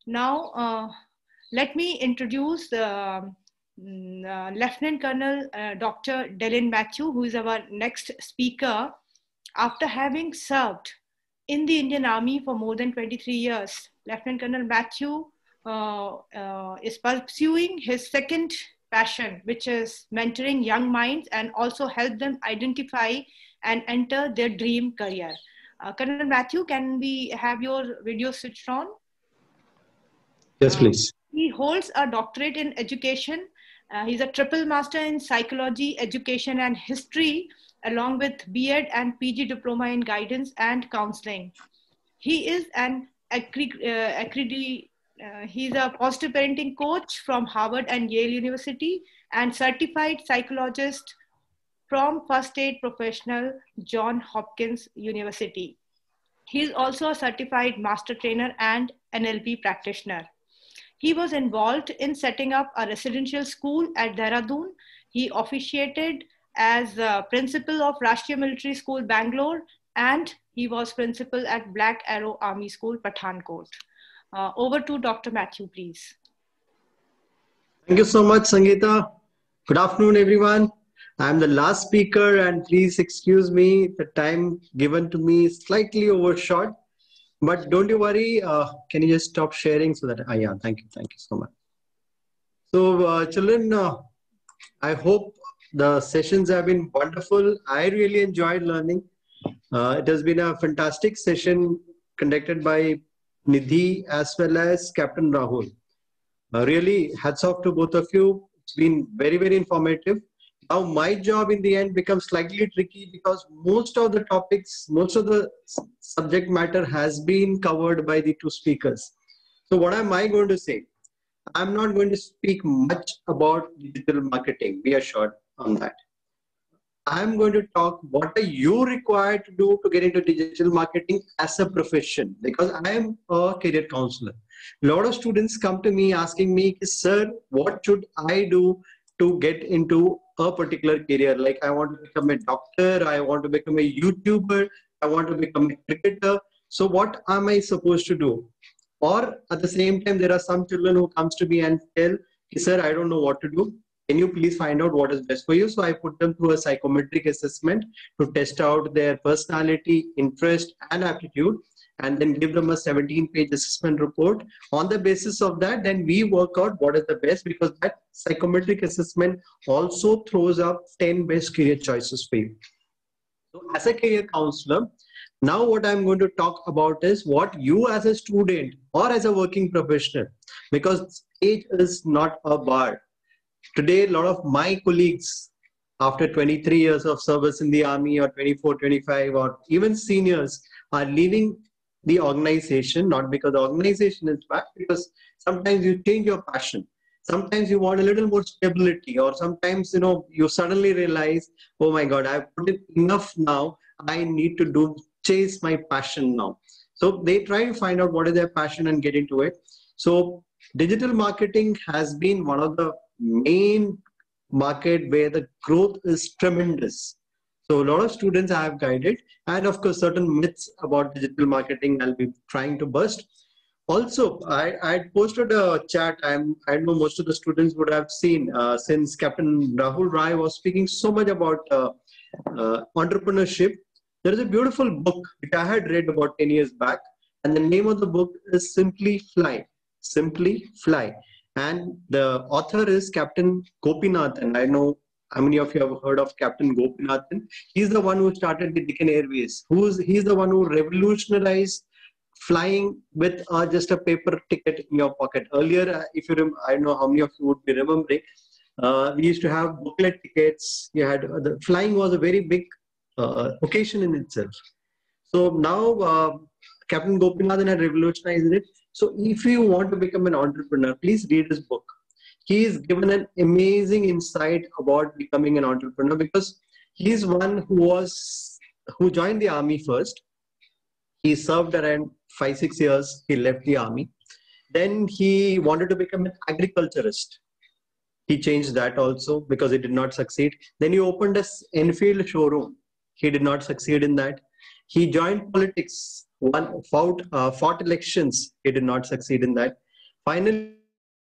Now, let me introduce Lieutenant Colonel Dr. Delin Mathew, who is our next speaker. After having served in the Indian Army for more than 23 years, Lieutenant Colonel Mathew is pursuing his second passion, which is mentoring young minds and also help them identify and enter their dream career. Colonel Mathew, can we have your video switched on? Yes, please. He holds a doctorate in education. He's a triple master in psychology, education, and history, along with B.Ed and PG diploma in guidance and counseling. He is an he's a positive parenting coach from Harvard and Yale University and certified psychologist from First Aid Professional, Johns Hopkins University. He is also a certified master trainer and NLP practitioner. He was involved in setting up a residential school at Dehradun. He officiated as principal of Rashtriya Military School, Bangalore, and he was principal at Black Arrow Army School, Pathankot. Over to Dr. Mathew, please. Thank you so much, Sangeeta. Good afternoon, everyone. I'm the last speaker, and please excuse me, the time given to me is slightly overshot. But don't you worry, can you just stop sharing so that, yeah, thank you so much. So children, I hope the sessions have been wonderful. I really enjoyed learning. It has been a fantastic session conducted by Nidhi as well as Captain Rahul. Really, hats off to both of you. It's been very, very informative. Now my job in the end becomes slightly tricky because most of the topics, most of the subject matter has been covered by the two speakers. So what am I going to say? I'm not going to speak much about digital marketing, be assured on that. I'm going to talk what are you required to do to get into digital marketing as a profession, because I am a career counselor. A lot of students come to me asking me, sir, what should I do to get into a particular career? Like I want to become a doctor, I want to become a YouTuber, I want to become a cricketer. So what am I supposed to do? Or at the same time, there are some children who comes to me and tell, sir, I don't know what to do. Can you please find out what is best for you? So I put them through a psychometric assessment to test out their personality, interest, and aptitude, and then give them a 17-page assessment report. On the basis of that, then we work out what is the best, because that psychometric assessment also throws up 10 best career choices for you. So as a career counselor, now what I'm going to talk about is what you as a student or as a working professional, because age is not a bar. Today, a lot of my colleagues, after 23 years of service in the army, or 24, 25, or even seniors, are leaving the organization, not because the organization is bad, because sometimes you change your passion. Sometimes you want a little more stability, or sometimes, you suddenly realize, oh my God, I've put in enough now. I need to chase my passion now. So they try to find out what is their passion and get into it. So digital marketing has been one of the main market where the growth is tremendous. So a lot of students I have guided, and of course certain myths about digital marketing I'll be trying to bust. Also, I posted a chat. I know most of the students would have seen, since Captain Rahul Rai was speaking so much about entrepreneurship. There is a beautiful book which I had read about 10 years back, and the name of the book is Simply Fly. Simply Fly. And the author is Captain Gopinathan. I know how many of you have heard of Captain Gopinathan. He's the one who started the Deccan Airways. He's the one who revolutionized flying with just a paper ticket in your pocket. Earlier, if you remember, I don't know how many of you would be remembering, we used to have booklet tickets. You had the flying was a very big occasion in itself. So now Captain Gopinathan had revolutionized it. So if you want to become an entrepreneur, please read his book. He is given an amazing insight about becoming an entrepreneur, because he is one who joined the army first. He served around 5-6 years. He left the army. Then he wanted to become an agriculturist. He changed that also because he did not succeed. Then he opened an Enfield showroom. He did not succeed in that. He joined politics. Fought elections. He did not succeed in that. Finally,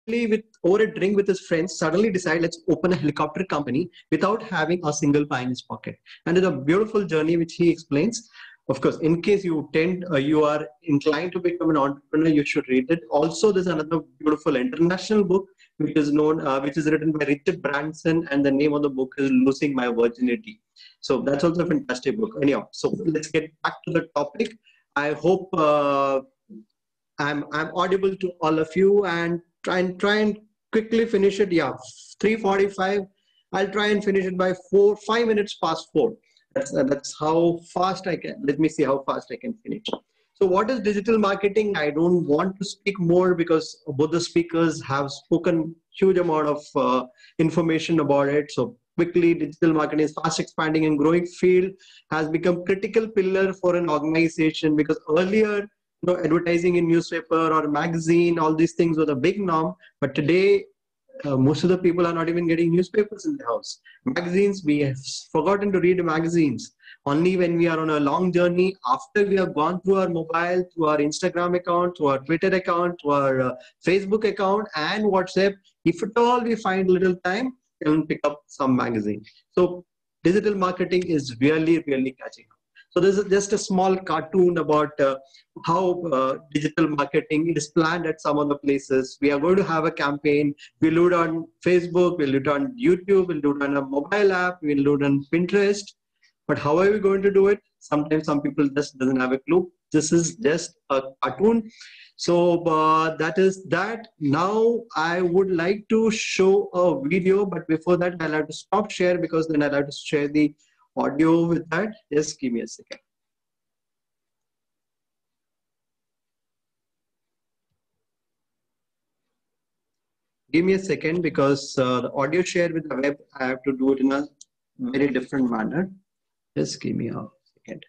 with over a drink with his friends, suddenly decide let's open a helicopter company without having a single pie in his pocket. And it's a beautiful journey which he explains. Of course, in case you are inclined to become an entrepreneur, you should read it. Also, there's another beautiful international book which is written by Richard Branson, and the name of the book is Losing My Virginity. So that's also a fantastic book. Anyhow, so let's get back to the topic. I hope I'm audible to all of you, and try and quickly finish it. Yeah, 3:45. I'll try and finish it by 5 minutes past 4. That's how fast I can. Let me see how fast I can finish. So what is digital marketing? I don't want to speak more because both the speakers have spoken huge amount of information about it. So quickly, digital marketing is fast expanding and growing field, has become critical pillar for an organization, because earlier, advertising in newspaper or magazine, all these things were the big norm. But today, most of the people are not even getting newspapers in the house. Magazines, we have forgotten to read magazines. Only when we are on a long journey, after we have gone through our mobile, through our Instagram account, to our Twitter account, to our Facebook account and WhatsApp, if at all we find little time, then pick up some magazine. So digital marketing is really, really catching up. So this is just a small cartoon about how digital marketing is planned at some of the places. We are going to have a campaign. We'll do it on Facebook, we'll do it on YouTube, we'll do it on a mobile app, we'll do it on Pinterest. But how are we going to do it? Sometimes some people just doesn't have a clue. This is just a cartoon. So that is that. Now I would like to show a video, but before that I'll have to stop share, because then I'll have to share the audio with that. Just give me a second. Give me a second, because the audio share with the web, I have to do it in a very different manner. Just give me a second.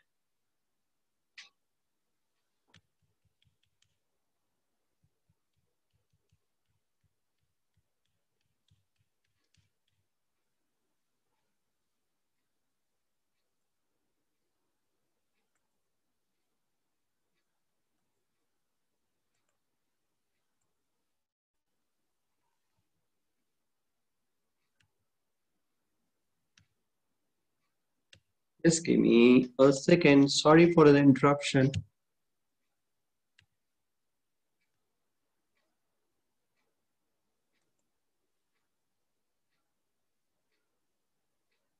Just give me a second. Sorry for the interruption.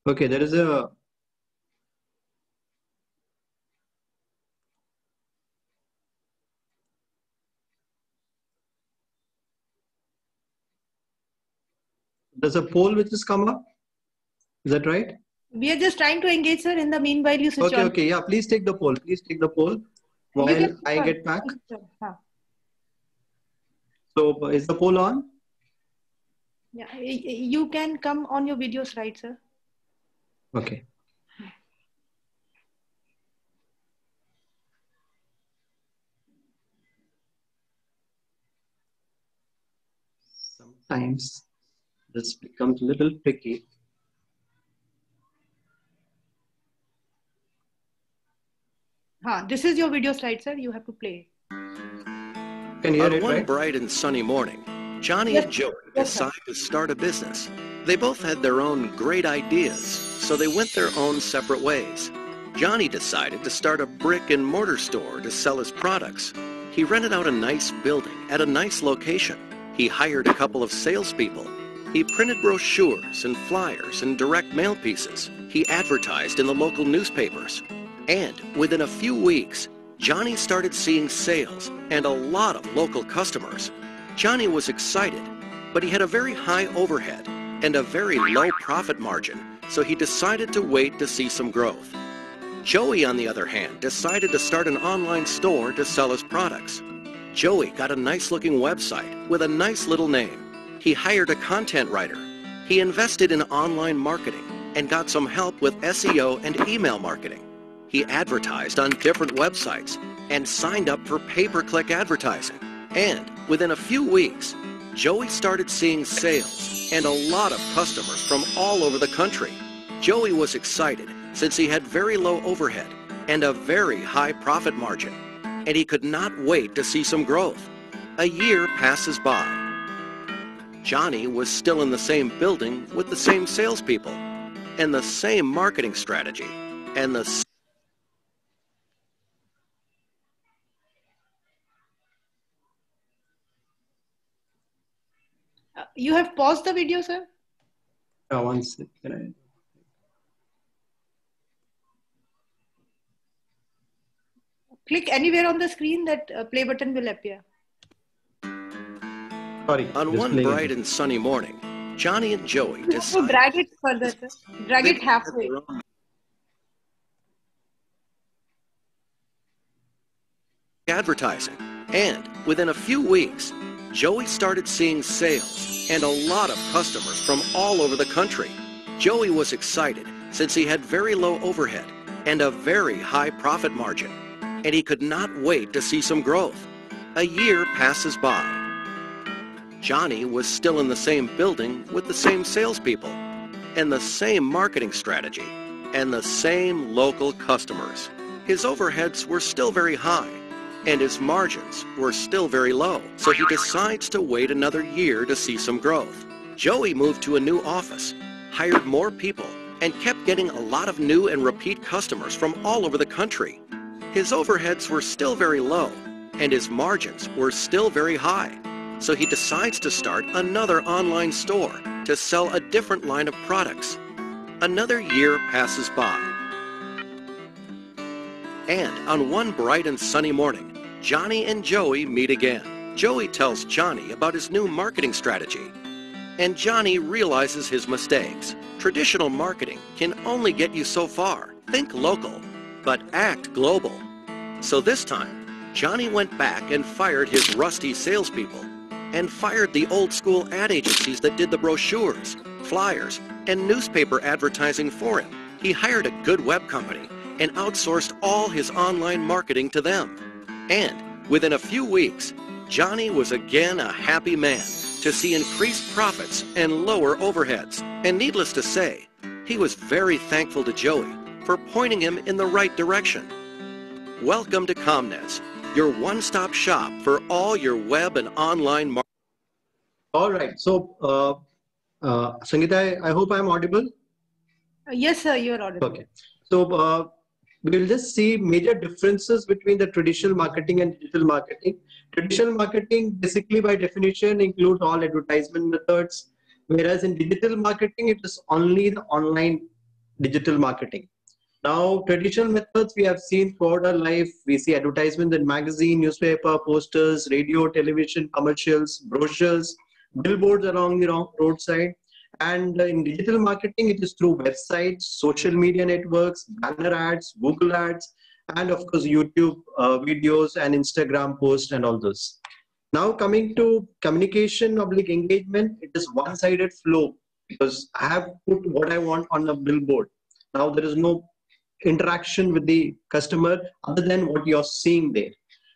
Okay, there is a poll which has come up. Is that right? We are just trying to engage, sir. In the meanwhile, you switch on. Okay. Yeah, please take the poll. Please take the poll while I get back. So is the poll on? Yeah, you can come on your video slide, sir. Okay. Sometimes this becomes a little tricky. This is your video slide, sir. You have to play. Can hear On it, one right? bright and sunny morning, Johnny and Joey decide to start a business. They both had their own great ideas, so they went their own separate ways. Johnny decided to start a brick and mortar store to sell his products. He rented out a nice building at a nice location. He hired a couple of salespeople. He printed brochures and flyers and direct mail pieces. He advertised in the local newspapers. And within a few weeks, Johnny started seeing sales and a lot of local customers. Johnny was excited, but he had a very high overhead and a very low profit margin, so he decided to wait to see some growth. Joey, on the other hand, decided to start an online store to sell his products. Joey got a nice-looking website with a nice little name. He hired a content writer. He invested in online marketing and got some help with SEO and email marketing. He advertised on different websites and signed up for pay-per-click advertising. And within a few weeks, Joey started seeing sales and a lot of customers from all over the country. Joey was excited since he had very low overhead and a very high profit margin, and he could not wait to see some growth. A year passes by. Johnny was still in the same building with the same salespeople and the same marketing strategy and the You have paused the video, sir? One second. Click anywhere on the screen, that play button will appear. Sorry. On one bright and sunny morning, Johnny and Joey decided to drag it further, sir. Drag it halfway. Advertising, and within a few weeks, Joey started seeing sales and a lot of customers from all over the country. Joey was excited since he had very low overhead and a very high profit margin, and he could not wait to see some growth. A year passes by. Johnny was still in the same building with the same salespeople and the same marketing strategy and the same local customers. His overheads were still very high and his margins were still very low, so he decides to wait another year to see some growth. Joey moved to a new office, hired more people, and kept getting a lot of new and repeat customers from all over the country. His overheads were still very low and his margins were still very high, so he decides to start another online store to sell a different line of products. Another year passes by. And on one bright and sunny morning, Johnny and Joey meet again. Joey tells Johnny about his new marketing strategy, and Johnny realizes his mistakes. Traditional marketing can only get you so far. Think local, but act global. So this time, Johnny went back and fired his rusty salespeople and fired the old school ad agencies that did the brochures, flyers, and newspaper advertising for him. He hired a good web company and outsourced all his online marketing to them. And within a few weeks, Johnny was again a happy man to see increased profits and lower overheads. And needless to say, he was very thankful to Joey for pointing him in the right direction. Welcome to Comnes, your one-stop shop for all your web and online marketing. All right. So, Sangeeta, I hope I'm audible. Yes, sir, you're audible. Okay. So, we'll just see major differences between the traditional marketing and digital marketing. Traditional marketing, basically by definition, includes all advertisement methods, whereas in digital marketing, it is only the online digital marketing. Now, traditional methods we have seen throughout our life. We see advertisements in magazine, newspaper, posters, radio, television, commercials, brochures, billboards along the roadside. And in digital marketing, it is through websites, social media networks, banner ads, Google ads, and of course, YouTube videos and Instagram posts and all those. Now coming to communication / engagement, it is one-sided flow because I have put what I want on a billboard. Now there is no interaction with the customer other than what you're seeing there.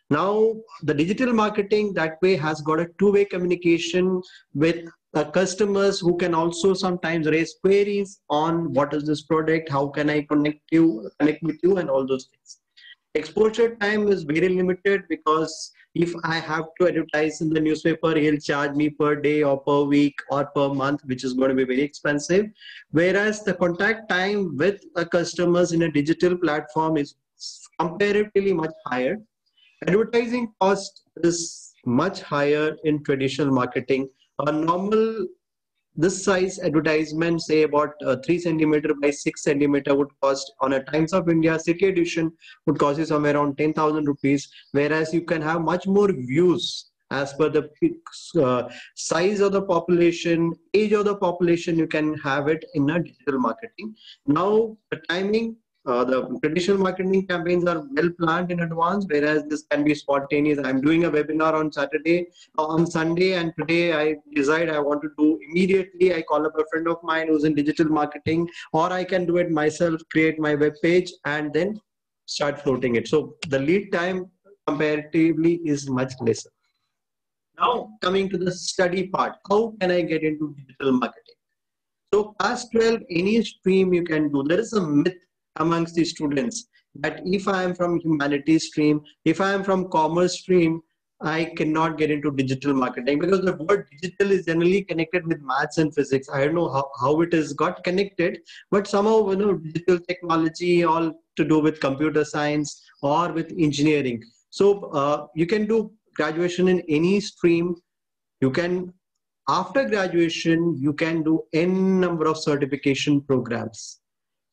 Now the digital marketing that way has got a two-way communication with customers who can also sometimes raise queries on what is this product, how can I connect with you, and all those things. Exposure time is very limited because if I have to advertise in the newspaper, he'll charge me per day or per week or per month, which is going to be very expensive. Whereas the contact time with the customers in a digital platform is comparatively much higher. Advertising cost is much higher in traditional marketing. A normal this size advertisement, say about 3 centimeter by 6 centimeter, would cost on a Times of India city edition would cost you somewhere around 10,000 rupees, whereas you can have much more views as per the size of the population, age of the population. You can have it in a digital marketing. Now the timing, the traditional marketing campaigns are well planned in advance, whereas this can be spontaneous. I'm doing a webinar on Sunday, and today I decide I want to do immediately. I call up a friend of mine who's in digital marketing, or I can do it myself, create my web page, and then start floating it. So the lead time comparatively is much lesser. Now coming to the study part, how can I get into digital marketing? So class 12, any stream you can do. There is a myth amongst the students that if I am from humanities stream, if I am from commerce stream, I cannot get into digital marketing, because the word digital is generally connected with maths and physics. I don't know how it is got connected, but somehow, digital technology, all to do with computer science or with engineering. So you can do graduation in any stream. You can, after graduation, you can do n number of certification programs.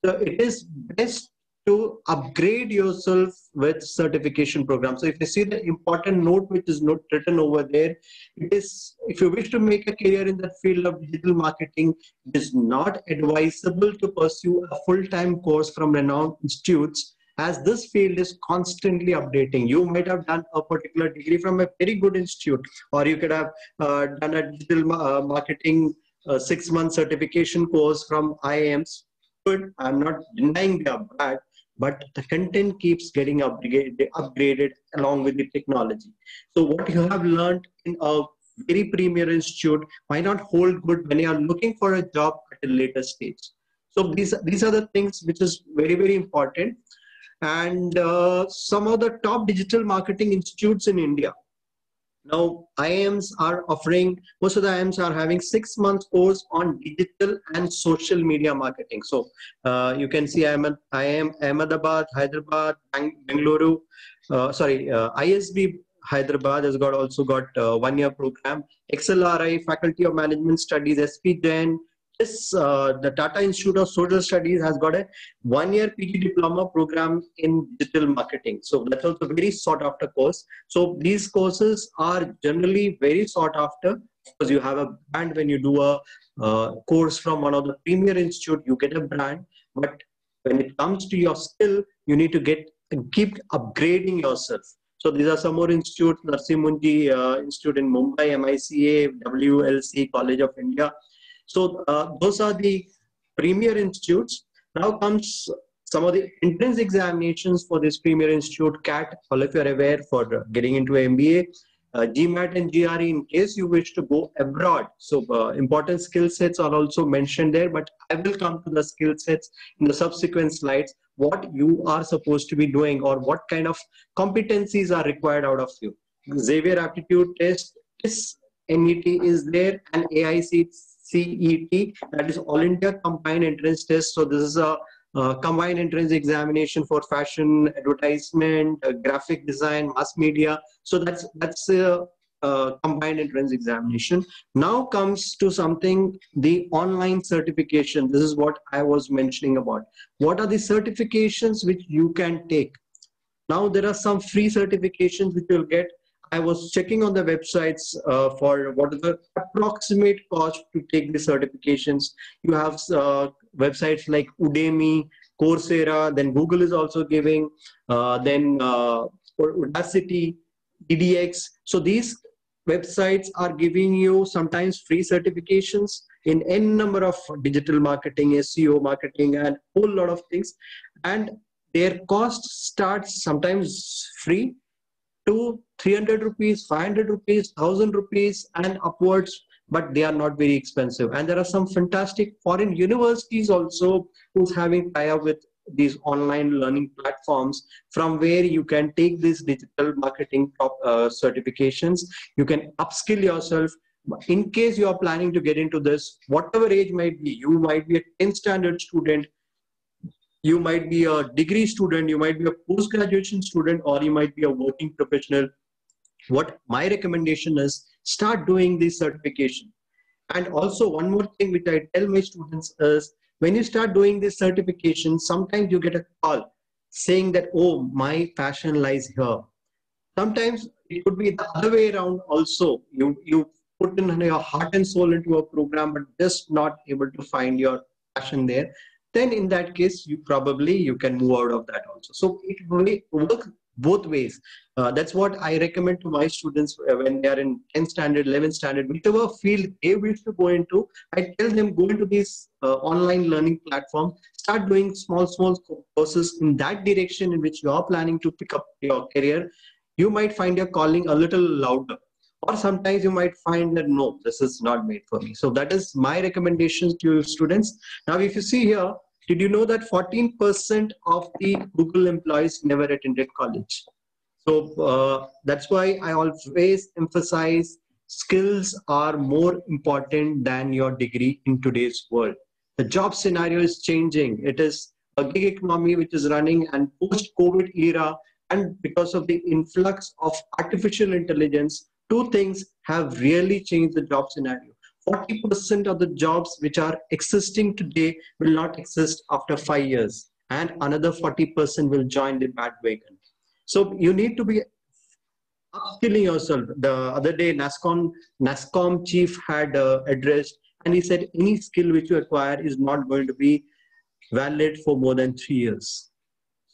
So it is best to upgrade yourself with certification programs. So if you see the important note which is not written over there, it is, if you wish to make a career in the field of digital marketing, it is not advisable to pursue a full-time course from renowned institutes, as this field is constantly updating. You might have done a particular degree from a very good institute, or you could have done a digital marketing 6-month certification course from IIMs. Good. I'm not denying they are bad, but the content keeps getting upgraded along with the technology. So what you have learned in a very premier institute might not hold good when you are looking for a job at a later stage. So these are the things which is very, very important. And some of the top digital marketing institutes in India. Now, IIMs are offering, most of the IIMs are having 6-month course on digital and social media marketing. So you can see IIM Ahmedabad, Hyderabad, Bengaluru, ISB Hyderabad has also got 1-year program. XLRI, Faculty of Management Studies, SP Jain. The Tata Institute of Social Studies has got a 1-year PG diploma program in digital marketing. So that's also a very sought after course. So these courses are generally very sought after, because you have a brand. When you do a course from one of the premier institute, you get a brand. But when it comes to your skill, you need to keep upgrading yourself. So these are some more institutes: Narsi Munji Institute in Mumbai, MICA, WLC, College of India. So those are the premier institutes. Now comes some of the entrance examinations for this premier institute. CAT, all of you are aware, for getting into MBA. GMAT and GRE in case you wish to go abroad. So important skill sets are also mentioned there, but I will come to the skill sets in the subsequent slides, what you are supposed to be doing or what kind of competencies are required out of you. Xavier aptitude test, this NET is there, and AICET, that is All India Combined Entrance Test. So this is a combined entrance examination for fashion, advertisement, graphic design, mass media. So that's a combined entrance examination. Now comes to something, the online certification. This is what I was mentioning about. What are the certifications which you can take? Now there are some free certifications which you'll get. I was checking on the websites for what is the approximate cost to take the certifications. You have websites like Udemy, Coursera, then Google is also giving, then Udacity, EDX. So these websites are giving you sometimes free certifications in n number of digital marketing, SEO marketing, and whole lot of things. And their cost starts sometimes free to 300 rupees, 500 rupees, 1000 rupees and upwards, but they are not very expensive. And there are some fantastic foreign universities also who's having tie-up with these online learning platforms, from where you can take these digital marketing certifications. You can upskill yourself. In case you are planning to get into this, whatever age might be, you might be a 10th standard student, you might be a degree student, you might be a post-graduation student, or you might be a working professional. What my recommendation is, start doing this certification. And also one more thing which I tell my students is, when you start doing this certification, sometimes you get a call saying that, oh, my passion lies here. Sometimes it could be the other way around also. You put in your heart and soul into a program, but just not able to find your passion there. Then in that case, you can move out of that also. So it will work both ways. That's what I recommend to my students when they are in 10th standard, 11th standard, whichever field they wish to go into. I tell them, go into this online learning platform, start doing small courses in that direction in which you are planning to pick up your career. You might find your calling a little louder. Or sometimes you might find that, no, this is not made for me. So that is my recommendations to students. Now, if you see here, did you know that 14% of the Google employees never attended college? So that's why I always emphasize skills are more important than your degree in today's world. The job scenario is changing. It is a gig economy which is running, and post-COVID era, and because of the influx of artificial intelligence, two things have really changed the job scenario. 40% of the jobs which are existing today will not exist after 5 years, and another 40% will join the bandwagon. So you need to be upskilling yourself. The other day, NASCOM chief had addressed, and he said any skill which you acquire is not going to be valid for more than 3 years.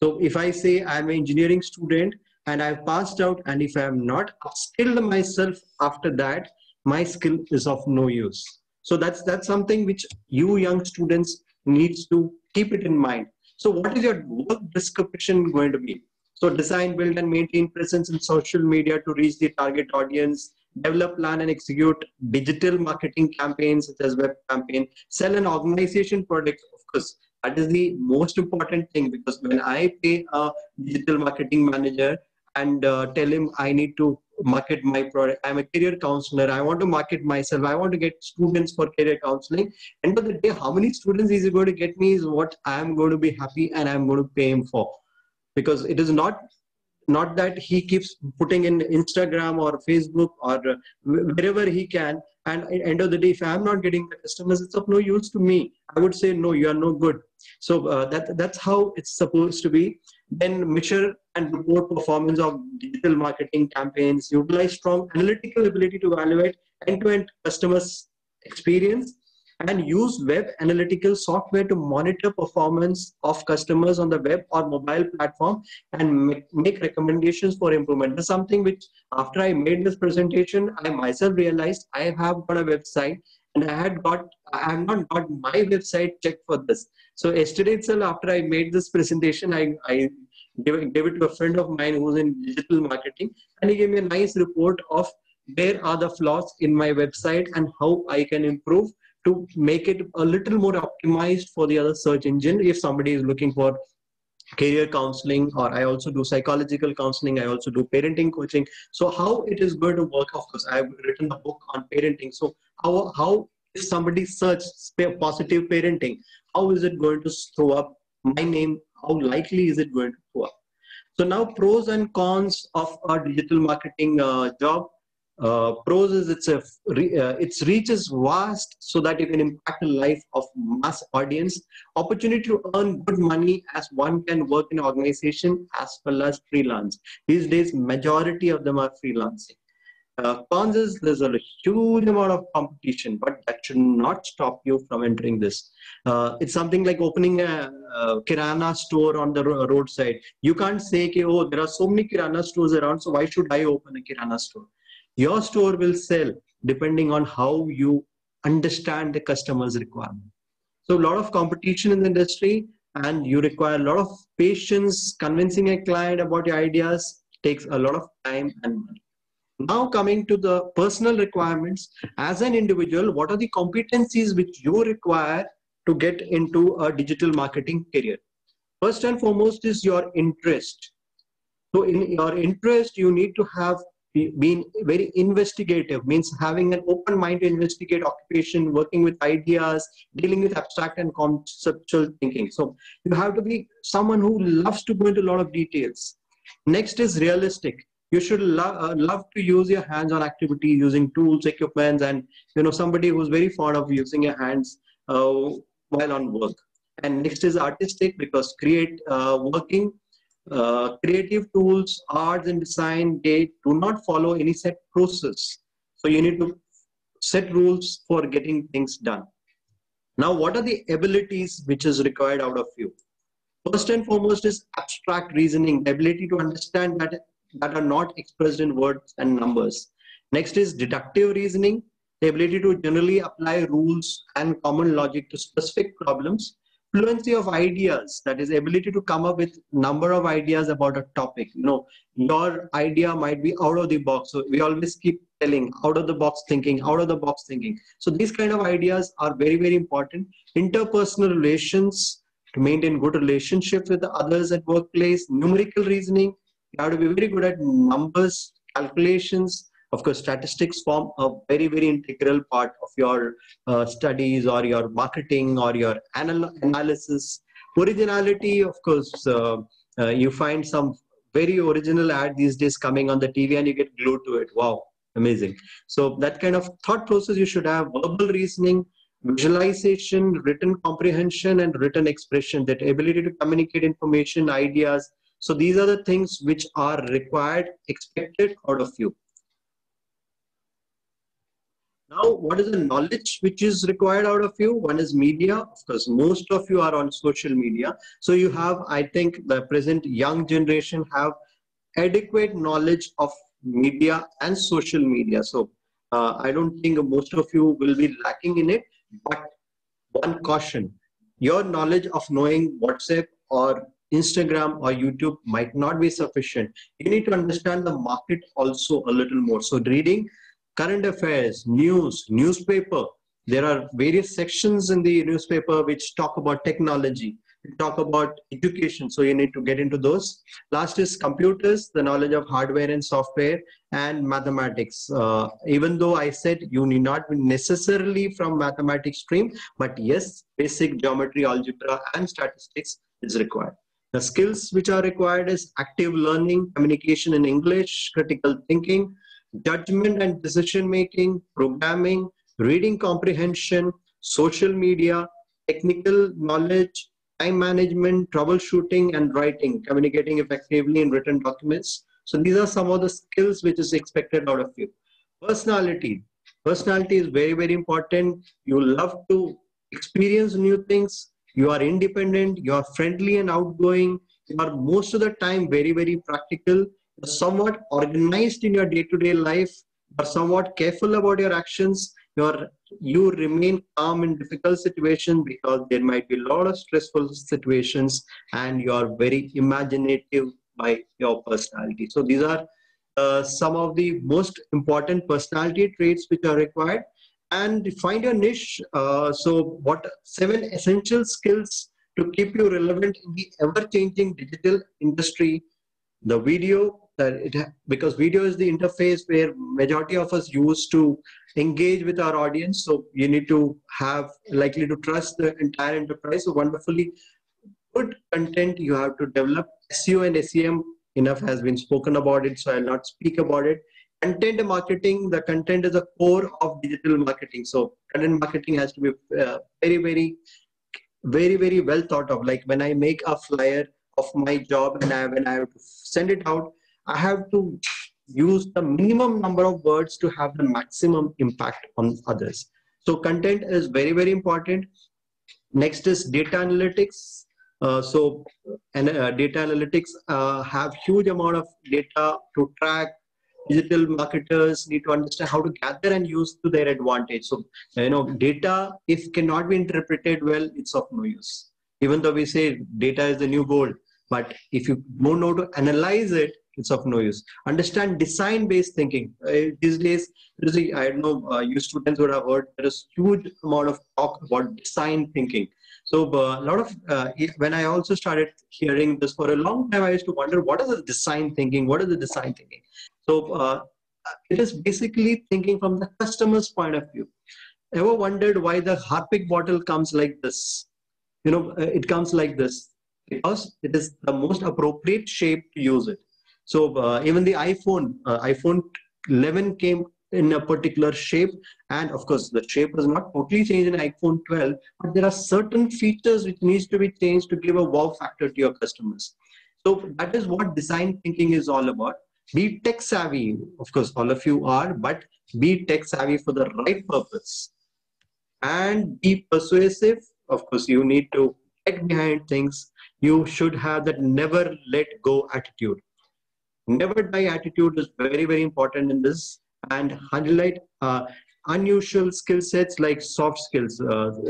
So if I say I'm an engineering student and I've passed out, and if I am not upskilled myself after that, my skill is of no use. So that's something which you young students needs to keep it in mind. So what is your work description going to be? So design, build, and maintain presence in social media to reach the target audience, develop, plan, and execute digital marketing campaigns such as web campaign, sell an organization product. Of course, that is the most important thing, because when I pay a digital marketing manager and tell him I need to market my product, I'm a career counselor, I want to market myself, I want to get students for career counseling. End of the day, how many students is he going to get me is what I'm going to be happy and I'm going to pay him for. Because it is not that he keeps putting in Instagram or Facebook or wherever he can, and at the end of the day, if I'm not getting the customers, it's of no use to me. I would say, no, you are no good. So that's how it's supposed to be. Then measure and report performance of digital marketing campaigns, utilize strong analytical ability to evaluate end-to-end customers experience, and use web analytical software to monitor performance of customers on the web or mobile platform and make recommendations for improvement. That's something which, after I made this presentation, I myself realized I have got a website and I have not got my website checked for this. So yesterday itself, after I made this presentation, I gave it to a friend of mine who's in digital marketing, and he gave me a nice report of where are the flaws in my website and how I can improve to make it a little more optimized for the other search engine if somebody is looking for career counseling. Or I also do psychological counseling, I also do parenting coaching. So how it is going to work, of course, I've written a book on parenting. So how if somebody searches positive parenting, how is it going to throw up my name? How likely is it going to throw up? So now, pros and cons of a digital marketing job. Pros is its reach is vast, so that you can impact the life of mass audience. Opportunity to earn good money, as one can work in an organization as well as freelance. These days, majority of them are freelancing. Cons is there's a huge amount of competition, but that should not stop you from entering this. It's something like opening a kirana store on the roadside. You can't say, okay, oh, there are so many kirana stores around, so why should I open a kirana store? Your store will sell depending on how you understand the customer's requirement. So a lot of competition in the industry, and you require a lot of patience. Convincing a client about your ideas takes a lot of time and money. Now coming to the personal requirements, as an individual, what are the competencies which you require to get into a digital marketing career? First and foremost is your interest. So in your interest, you need to have been very investigative, means having an open mind to investigate occupation, working with ideas, dealing with abstract and conceptual thinking. So you have to be someone who loves to go into a lot of details. Next is realistic. You should love to use your hands-on activity, using tools, equipments, and somebody who's very fond of using your hands while on work. And next is artistic, because creative tools, arts and design, they do not follow any set process. So you need to set rules for getting things done. Now, what are the abilities which is required out of you? First and foremost is abstract reasoning, the ability to understand that are not expressed in words and numbers. Next is deductive reasoning, the ability to generally apply rules and common logic to specific problems. Fluency of ideas, that is ability to come up with number of ideas about a topic. Your idea might be out of the box. So we always keep telling out of the box thinking, out of the box thinking. So these kind of ideas are very, very important. Interpersonal relations, to maintain good relationships with the others at workplace. Numerical reasoning, You have to be very good at numbers, calculations. Of course, statistics form a very, very integral part of your studies or your marketing or your analysis. Originality, of course, you find some very original ad these days coming on the TV and you get glued to it. Wow, amazing. So that kind of thought process you should have, verbal reasoning, visualization, written comprehension, and written expression, that ability to communicate information, ideas. So these are the things which are required, expected out of you. Now, what is the knowledge which is required out of you? One is media. Of course, most of you are on social media. So you have, I think, the present young generation have adequate knowledge of media and social media. So I don't think most of you will be lacking in it. But one caution, your knowledge of knowing WhatsApp or Instagram or YouTube might not be sufficient. You need to understand the market also a little more. So reading current affairs, news, newspaper. There are various sections in the newspaper which talk about technology, talk about education. So you need to get into those. Last is computers, the knowledge of hardware and software, and mathematics. Even though I said you need not be necessarily from mathematics stream, but yes, basic geometry, algebra, and statistics is required. The skills which are required is active learning, communication in English, critical thinking, judgment and decision making, programming, reading comprehension, social media, technical knowledge, time management, troubleshooting, and writing, communicating effectively in written documents. So these are some of the skills which is expected out of you. Personality. Personality is very, very important. You love to experience new things. You are independent. You are friendly and outgoing. You are most of the time very, very practical. You're somewhat organized in your day-to-day life. You're somewhat careful about your actions. You remain calm in difficult situations because there might be a lot of stressful situations, and you are very imaginative by your personality. So these are some of the most important personality traits which are required. And find your niche. So what 7 essential skills to keep you relevant in the ever-changing digital industry? The video, because video is the interface where majority of us use to engage with our audience. So you need to have likely to trust the entire enterprise. So wonderfully good content you have to develop. SEO and SEM, enough has been spoken about it, so I'll not speak about it. Content marketing, the content is the core of digital marketing. So content marketing has to be very, very well thought of. Like when I make a flyer of my job and when I have to send it out, I have to use the minimum number of words to have the maximum impact on others. So content is very important. Next is data analytics. Data analytics have huge amount of data to track. Digital marketers need to understand how to gather and use to their advantage. So, data, if cannot be interpreted well, it's of no use. Even though we say data is the new gold, but if you don't know to analyze it, it's of no use. Understand design-based thinking. These days, I don't know, you students would have heard there is huge amount of talk about design thinking. So a lot of, when I also started hearing this for a long time, I used to wonder, what is the design thinking? What is the design thinking? So it is basically thinking from the customer's point of view. Ever wondered why the Harpic bottle comes like this? It comes like this because it is the most appropriate shape to use it. So even the iPhone 11 came in a particular shape, and of course the shape was not totally changed in iPhone 12, but there are certain features which needs to be changed to give a wow factor to your customers. So that is what design thinking is all about. Be tech savvy, of course all of you are, but be tech savvy for the right purpose. And be persuasive. Of course you need to get behind things. You should have that never let go attitude. Never die attitude is very important in this. And highlight unusual skill sets like soft skills.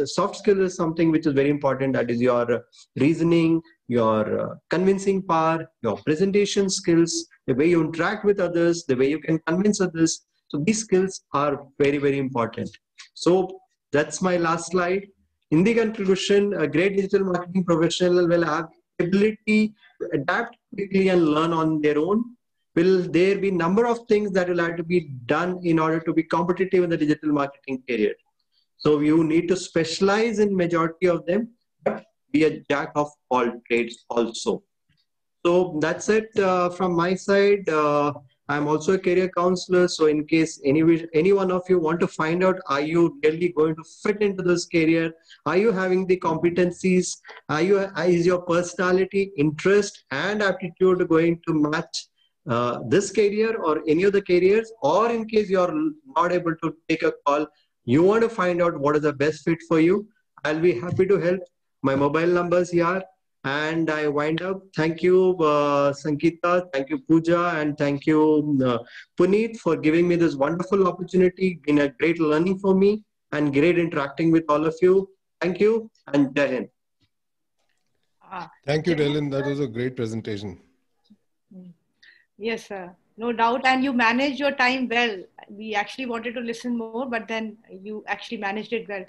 Soft skills is something which is very important. That is your reasoning, your convincing power, your presentation skills, the way you interact with others, the way you can convince others. So these skills are very important. So that's my last slide. In the conclusion, a great digital marketing professional will have ability to adapt quickly and learn on their own? Will there be number of things that will have to be done in order to be competitive in the digital marketing career? So you need to specialize in majority of them, but be a jack of all trades also. So that's it from my side. I'm also a career counselor. So in case any one of you want to find out, are you really going to fit into this career? Are you having the competencies? Is your personality, interest, and aptitude going to match this career or any of the careers? Or in case you're not able to take a call, you want to find out what is the best fit for you, I'll be happy to help. My mobile number is here. And I wind up. Thank you, Sankita. Thank you, Pooja. And thank you, Puneet, for giving me this wonderful opportunity. Been a great learning for me and great interacting with all of you. Thank you and Jai Hind. Thank you, Delin. That was a great presentation. Yes, sir. No doubt. And you managed your time well. We actually wanted to listen more, but then you actually managed it well.